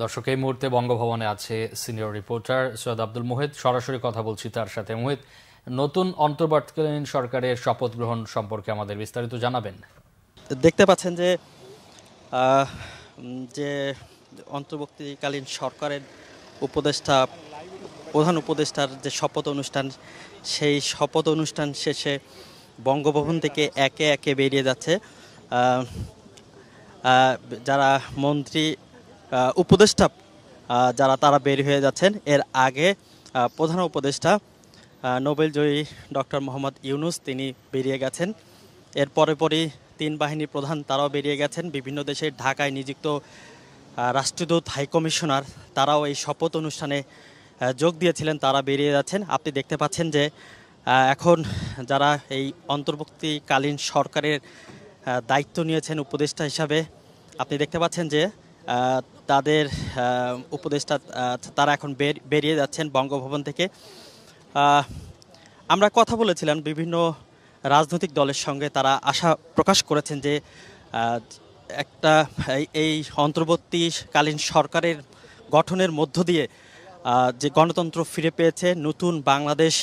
দর্শক, এই মুহূর্তে বঙ্গভবনে আছে সিনিয়র রিপোর্টার সৈয়দ আব্দুল মুহিত। সরাসরি কথা বলছি তার সাথে। মুহিত, নতুন অন্তর্বর্তীকালীন সরকারের শপথ গ্রহণ সম্পর্কে আমাদের বিস্তারিত জানাবেন। দেখতে পাচ্ছেন যে যে অন্তর্বর্তীকালীন সরকারের উপদেষ্টা প্রধান উপদেষ্টার যে শপথ অনুষ্ঠান, সেই শপথ অনুষ্ঠান শেষে বঙ্গভবন থেকে একে একে বেরিয়ে যাচ্ছে যারা মন্ত্রী উপদেষ্টা যারা তারা বের হয়ে যাচ্ছেন। এর আগে প্রধান উপদেষ্টা নোবেলজয়ী ডক্টর মোহাম্মদ ইউনূস তিনি বেরিয়ে গেছেন। এর পরপরই তিন বাহিনী প্রধান তারাও বেরিয়ে গেছেন। বিভিন্ন দেশের ঢাকায় নিযুক্ত রাষ্ট্রদূত হাইকমিশনার তারাও এই শপথ অনুষ্ঠানে যোগ দিয়েছিলেন, তারা বেরিয়ে যাচ্ছেন। আপনি দেখতে পাচ্ছেন যে এখন যারা এই অন্তর্বর্তীকালীন সরকারের দায়িত্ব নিয়েছেন উপদেষ্টা হিসাবে, আপনি দেখতে পাচ্ছেন যে তাদের উপদেষ্টা তারা এখন বেরিয়ে যাচ্ছেন বঙ্গভবন থেকে। আমরা কথা বলেছিলাম বিভিন্ন রাজনৈতিক দলের সঙ্গে, তারা আশা প্রকাশ করেছেন যে একটা এই অন্তর্বর্তীকালীন সরকারের গঠনের মধ্য দিয়ে যে গণতন্ত্র ফিরে পেয়েছে, নতুন বাংলাদেশ,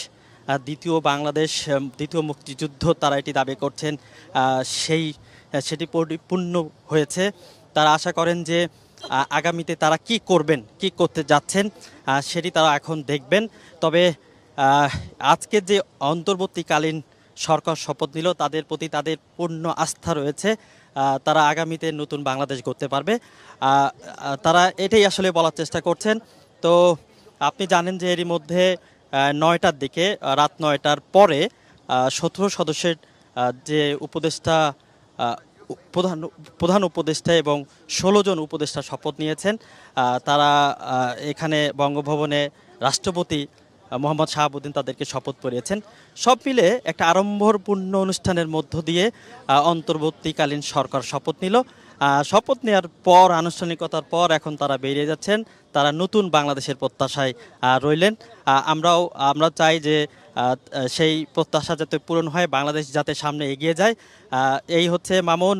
দ্বিতীয় মুক্তিযুদ্ধ তারা এটি দাবি করছেন, সেটি পরিপূর্ণ হয়েছে। তারা আশা করেন যে আগামীতে তারা কি করবেন, কি করতে যাচ্ছেন সেটি তারা এখন দেখবেন। তবে আজকে যে অন্তর্বর্তীকালীন সরকার শপথ নিল, তাদের প্রতি তাদের পূর্ণ আস্থা রয়েছে, তারা আগামীতে নতুন বাংলাদেশ গড়তে পারবে। তারা এটাই আসলে বলার চেষ্টা করছেন। তো আপনি জানেন যে এরই মধ্যে 9টার দিকে, রাত 9টার পরে 17 সদস্যের যে উপদেষ্টা প্রধান উপদেষ্টা এবং 16 জন উপদেষ্টা শপথ নিয়েছেন। তারা এখানে বঙ্গভবনে রাষ্ট্রপতি মোহাম্মদ শাহাবুদ্দিন তাদেরকে শপথ পড়িয়েছেন। সব মিলে একটা আড়ম্বরপূর্ণ অনুষ্ঠানের মধ্য দিয়ে অন্তর্বর্তীকালীন সরকার শপথ নিল। শপথ নেওয়ার পর, আনুষ্ঠানিকতার পর এখন তারা বেরিয়ে যাচ্ছেন। তারা নতুন বাংলাদেশের প্রত্যাশায় রইলেন। আমরা চাই যে সেই প্রত্যাশা যাতে পূরণ হয়, বাংলাদেশ যাতে সামনে এগিয়ে যায়। এই হচ্ছে মামুন,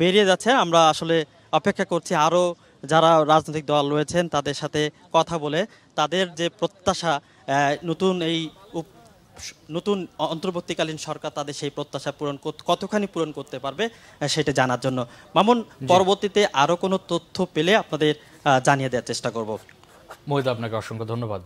বেরিয়ে যাচ্ছে। আমরা আসলে অপেক্ষা করছি আরও যারা রাজনৈতিক দল রয়েছেন তাদের সাথে কথা বলে তাদের যে প্রত্যাশা, নতুন অন্তর্বর্তীকালীন সরকার তাদের সেই প্রত্যাশা কতখানি পূরণ করতে পারবে সেটা জানার জন্য। মামুন, পরবর্তীতে আরও কোনো তথ্য পেলে আপনাদের জানিয়ে দেওয়ার চেষ্টা করব। মুহিত, আপনাকে অসংখ্য ধন্যবাদ।